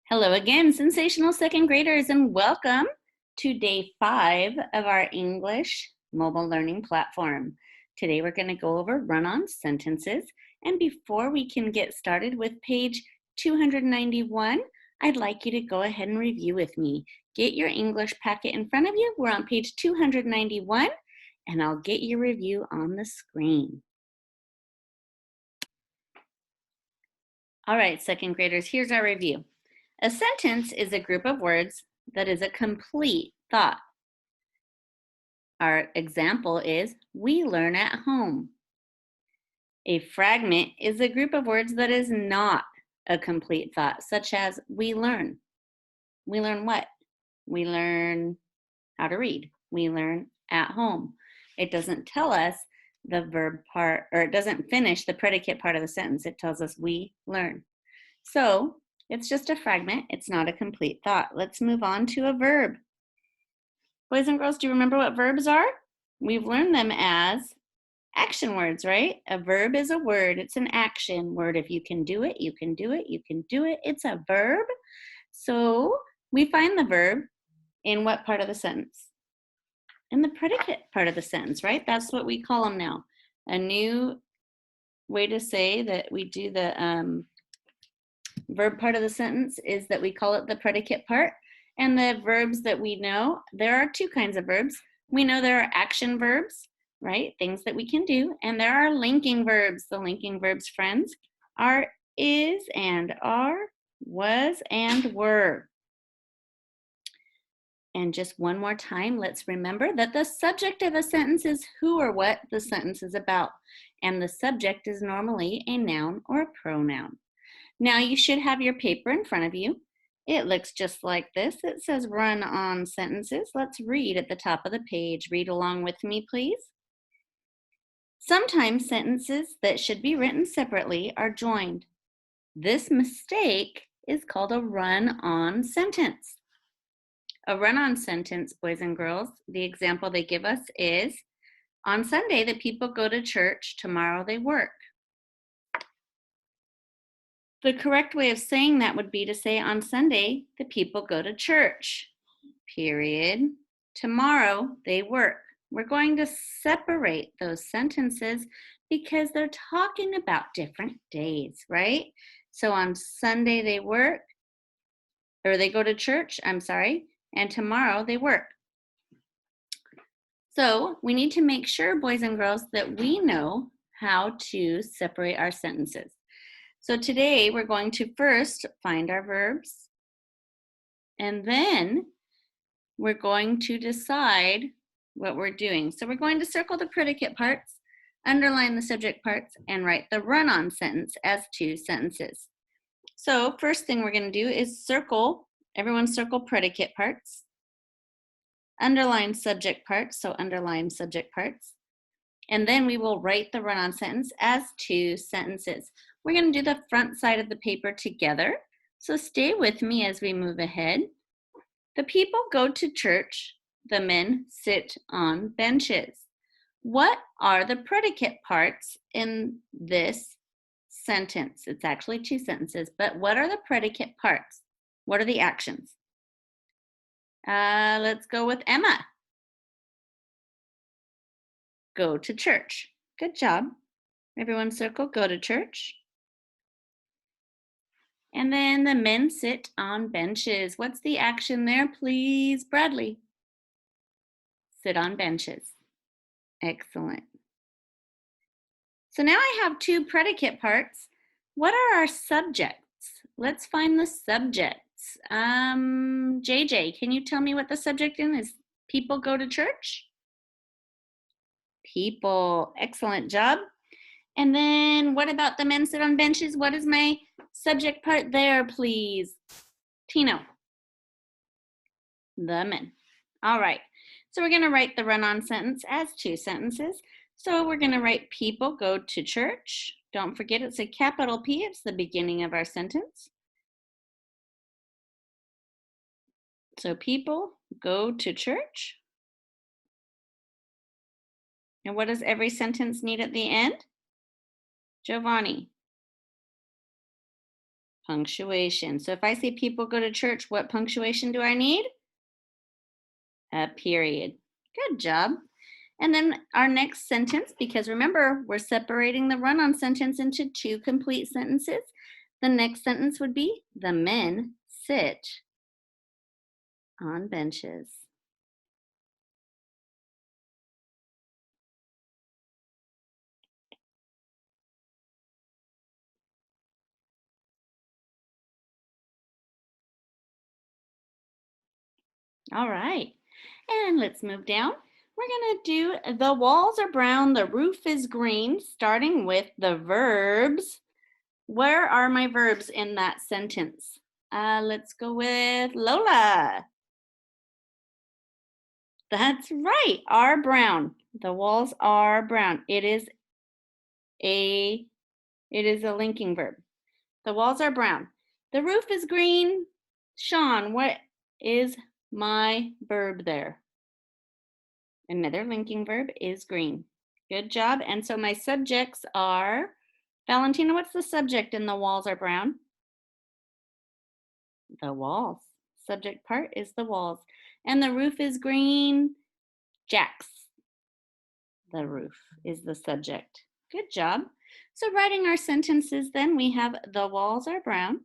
Hello again, sensational second graders, and welcome to day 5 of our English mobile learning platform. Today we're going to go over run-on sentences, and before we can get started with page 291, I'd like you to go ahead and review with me. Get your English packet in front of you. We're on page 291, and I'll get your review on the screen. All right, second graders, here's our review. A sentence is a group of words that is a complete thought. Our example is, we learn at home. A fragment is a group of words that is not a complete thought, such as we learn. We learn what? We learn how to read. We learn at home. It doesn't tell us the verb part, or it doesn't finish the predicate part of the sentence. It tells us we learn. So it's just a fragment. It's not a complete thought. Let's move on to a verb. Boys and girls, do you remember what verbs are? We've learned them as action words, right? A verb is a word. It's an action word. If you can do it, you can do it, you can do it. It's a verb. So we find the verb in what part of the sentence? In the predicate part of the sentence, right? That's what we call them now. A new way to say that we do the verb part of the sentence is that we call it the predicate part. And the verbs that we know, there are two kinds of verbs. We know there are action verbs, right? Things that we can do. And there are linking verbs. The linking verbs, friends, are is and are, was and were. And just one more time, let's remember that the subject of a sentence is who or what the sentence is about. And the subject is normally a noun or a pronoun. Now you should have your paper in front of you. It looks just like this. It says run-on sentences. Let's read at the top of the page. Read along with me, please. Sometimes sentences that should be written separately are joined. This mistake is called a run-on sentence. A run-on sentence, boys and girls, the example they give us is, on Sunday the people go to church, tomorrow they work. The correct way of saying that would be to say, on Sunday, the people go to church, period. Tomorrow, they work. We're going to separate those sentences because they're talking about different days, right? So on Sunday, they work, or they go to church, and tomorrow they work. So we need to make sure, boys and girls, that we know how to separate our sentences. So today we're going to first find our verbs, and then we're going to decide what we're doing. So we're going to circle the predicate parts, underline the subject parts, and write the run-on sentence as two sentences. So first thing we're going to do is circle, everyone circle predicate parts, underline subject parts, so underline subject parts, and then we will write the run-on sentence as two sentences. We're going to do the front side of the paper together, so stay with me as we move ahead. The people go to church. The men sit on benches. What are the predicate parts in this sentence? It's actually two sentences, but what are the predicate parts? What are the actions? Let's go with Emma. Go to church. Good job. Everyone circle, go to church. And then the men sit on benches. What's the action there, please, Bradley? Sit on benches. Excellent. So now I have two predicate parts. What are our subjects? Let's find the subjects. JJ, can you tell me what the subject is? People go to church? People. Excellent job. And then what about the men sit on benches? What is my subject part there, please? Tino. The men. All right. So we're going to write the run-on sentence as two sentences. So we're going to write people go to church. Don't forget it's a capital P. It's the beginning of our sentence. So people go to church. And what does every sentence need at the end? Giovanni. Punctuation. So if I say people go to church, what punctuation do I need? A period. Good job. And then our next sentence, because remember, we're separating the run-on sentence into two complete sentences. The next sentence would be, the men sit on benches. All right. And let's move down. We're going to do the walls are brown, the roof is green, starting with the verbs. Where are my verbs in that sentence? Let's go with Lola. That's right, are brown. The walls are brown. It is a linking verb. The walls are brown. The roof is green. Sean, what is my verb there? Another linking verb is green. Good job. And so my subjects are, Valentina, what's the subject in the walls are brown? The walls. Subject part is the walls. And the roof is green. Jax. The roof is the subject. Good job. So writing our sentences then, we have the walls are brown.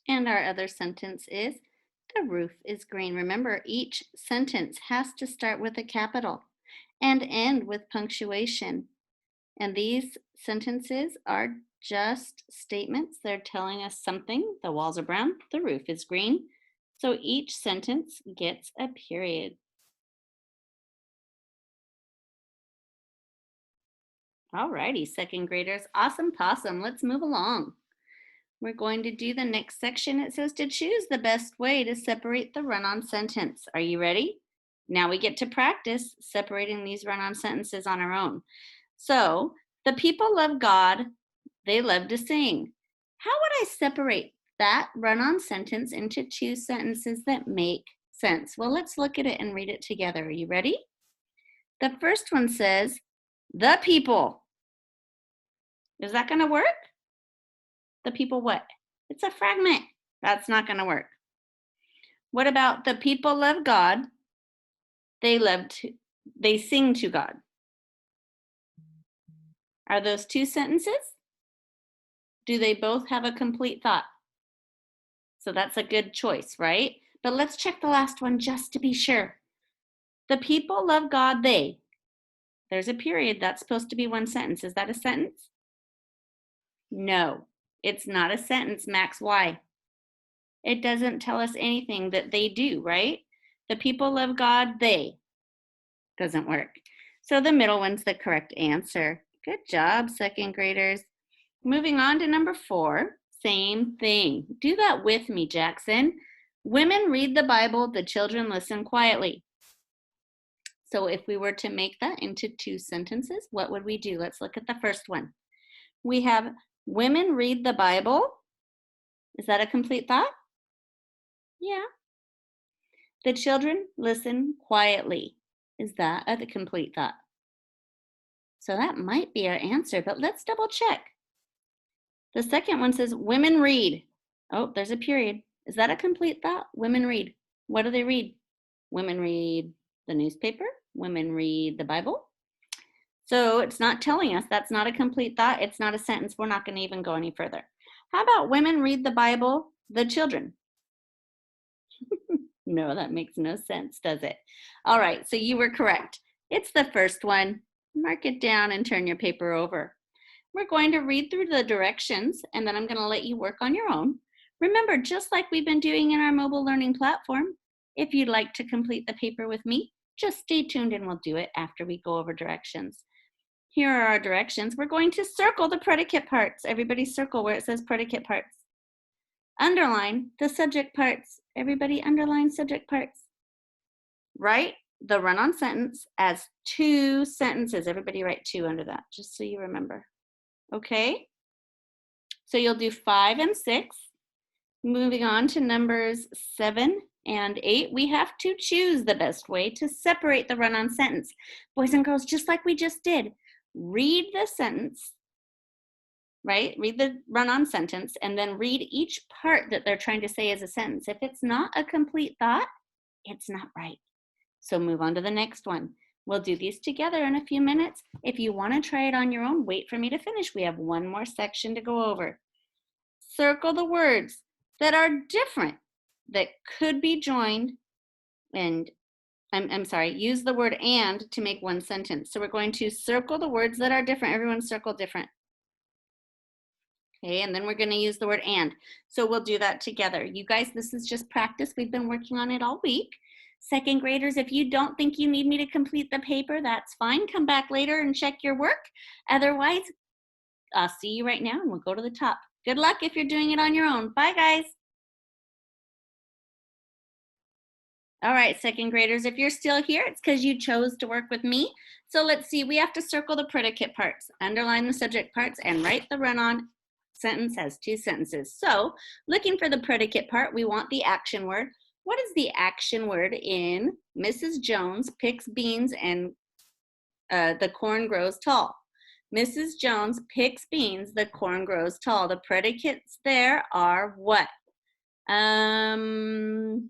And our other sentence is, the roof is green. Remember, each sentence has to start with a capital and end with punctuation. And these sentences are just statements. They're telling us something. The walls are brown, the roof is green. So each sentence gets a period. All righty, second graders, awesome possum. Let's move along. We're going to do the next section. It says to choose the best way to separate the run-on sentence. Are you ready? Now we get to practice separating these run-on sentences on our own. So, the people love God, they love to sing. How would I separate that run-on sentence into two sentences that make sense? Well, let's look at it and read it together. Are you ready? The first one says, the people. Is that going to work? The people what? It's a fragment. That's not going to work. What about the people love God? They sing to God. Are those two sentences? Do they both have a complete thought? So that's a good choice, right? But let's check the last one just to be sure. The people love God, they. There's a period. That's supposed to be one sentence. Is that a sentence? No, it's not a sentence, Max. Why? It doesn't tell us anything that they do, right? The people love God, they. Doesn't work. So the middle one's the correct answer. Good job, second graders. Moving on to number 4, same thing. Do that with me, Jackson. Women read the Bible, the children listen quietly. So if we were to make that into two sentences, what would we do? Let's look at the first one. We have women read the Bible. Is that a complete thought? Yeah. The children listen quietly. Is that a complete thought? So that might be our answer, but let's double check. The second one says women read. Oh, there's a period. Is that a complete thought? Women read. What do they read? Women read the newspaper. Women read the Bible. So it's not telling us. That's not a complete thought. It's not a sentence. We're not going to even go any further. How about women read the Bible, the children? No, that makes no sense, does it? All right, so you were correct. It's the first one. Mark it down and turn your paper over. We're going to read through the directions, and then I'm going to let you work on your own. Remember, just like we've been doing in our mobile learning platform, if you'd like to complete the paper with me, just stay tuned and we'll do it after we go over directions. Here are our directions. We're going to circle the predicate parts. Everybody circle where it says predicate parts. Underline the subject parts. Everybody underline subject parts. Write the run-on sentence as two sentences. Everybody write 2 under that, just so you remember. Okay? So you'll do 5 and 6. Moving on to numbers 7 and 8, we have to choose the best way to separate the run-on sentence. Boys and girls, just like we just did, read the sentence, right? Read the run-on sentence and then read each part that they're trying to say as a sentence. If it's not a complete thought, it's not right. So move on to the next one. We'll do these together in a few minutes. If you want to try it on your own, wait for me to finish. We have one more section to go over. Circle the words that are different, that could be joined, and I'm sorry, use the word and to make one sentence. So we're going to circle the words that are different. Everyone circle different. Okay, and then we're going to use the word and. So we'll do that together. You guys, this is just practice. We've been working on it all week. Second graders, if you don't think you need me to complete the paper, that's fine. Come back later and check your work. Otherwise, I'll see you right now and we'll go to the top. Good luck if you're doing it on your own. Bye, guys. All right, second graders, if you're still here, it's because you chose to work with me. So let's see, we have to circle the predicate parts, underline the subject parts, and write the run-on sentence as 2 sentences. So looking for the predicate part, we want the action word. What is the action word in Mrs. Jones picks beans and the corn grows tall? Mrs. Jones picks beans, the corn grows tall. The predicates there are what? Bradley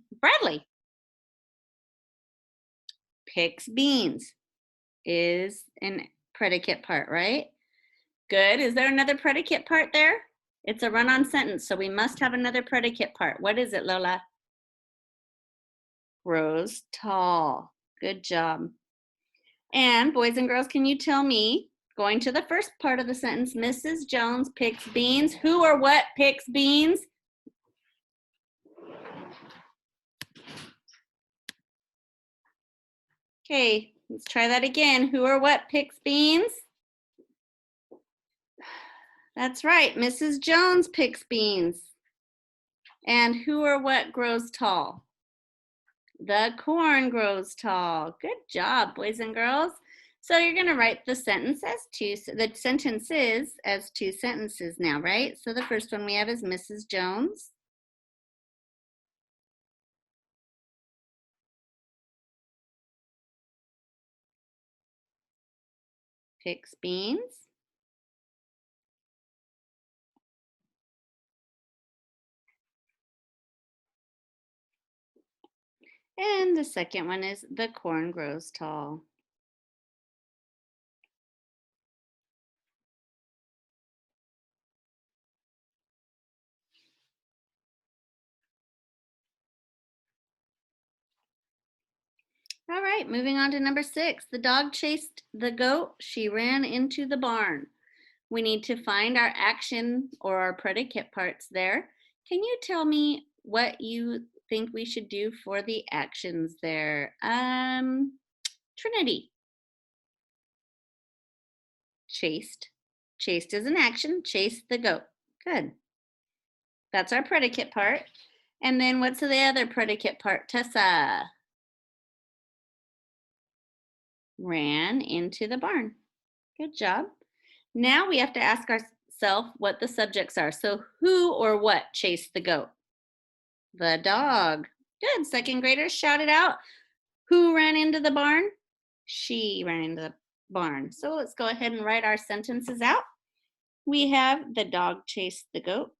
picks beans is an predicate part, right? Good. Is there another predicate part there? It's a run-on sentence, so we must have another predicate part. What is it, Lola? Grows tall. Good job. And boys and girls, can you tell me, going to the first part of the sentence, Mrs. Jones picks beans. Who or what picks beans? Okay, let's try that again. Who or what picks beans? That's right, Mrs. Jones picks beans. And who or what grows tall? The corn grows tall. Good job, boys and girls. So you're going to write the sentence as the sentences as 2 sentences now, right? So the first one we have is Mrs. Jones picks beans. And the second one is the corn grows tall. All right, moving on to number 6. The dog chased the goat. She ran into the barn. We need to find our action or our predicate parts there. Can you tell me what you think we should do for the actions there? Trinity. Chased. Chased is an action. Chased the goat. Good. That's our predicate part. And then what's the other predicate part? Tessa. Ran into the barn. Good job. Now we have to ask ourselves what the subjects are. So who or what chased the goat? The dog. Good. Second graders, shout it out. Who ran into the barn? She ran into the barn. So let's go ahead and write our sentences out. We have the dog chased the goat.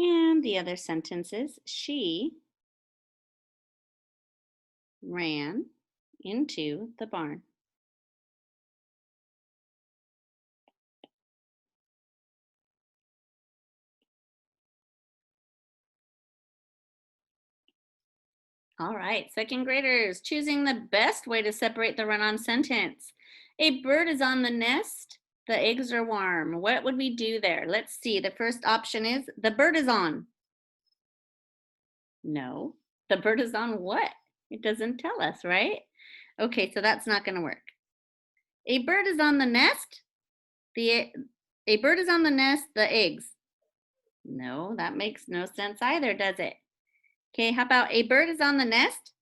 And the other sentence is she ran into the barn. All right, second graders, choosing the best way to separate the run-on sentence. A bird is on the nest. The eggs are warm. What would we do there? Let's see. The first option is the bird is on. No. The bird is on what? It doesn't tell us, right? Okay, so that's not going to work. A bird is on the nest. A bird is on the nest, the eggs. No, that makes no sense either, does it? Okay, how about a bird is on the nest?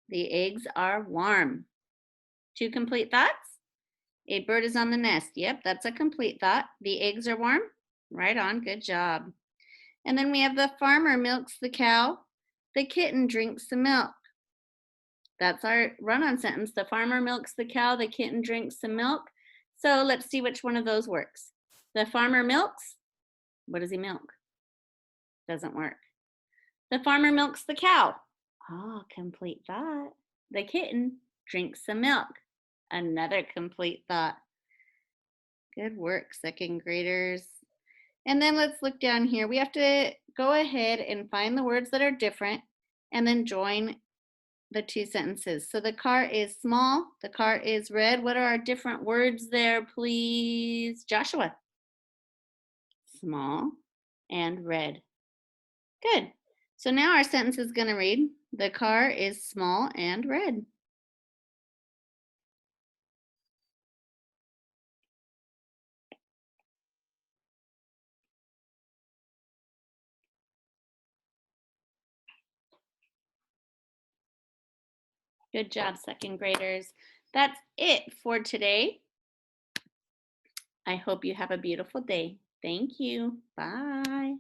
The eggs are warm. Two complete thoughts? A bird is on the nest. Yep, that's a complete thought. The eggs are warm. Right on, good job. And then we have the farmer milks the cow. The kitten drinks the milk. That's our run-on sentence. The farmer milks the cow. The kitten drinks the milk. So let's see which one of those works. The farmer milks. What does he milk? Doesn't work. The farmer milks the cow. Oh, complete thought. The kitten drinks some milk. Another complete thought. Good work, second graders. And then let's look down here. We have to go ahead and find the words that are different and then join the two sentences. So the car is small, the car is red. What are our different words there, please? Joshua. Small and red. Good. So now our sentence is going to read, the car is small and red. Good job, second graders. That's it for today. I hope you have a beautiful day. Thank you. Bye.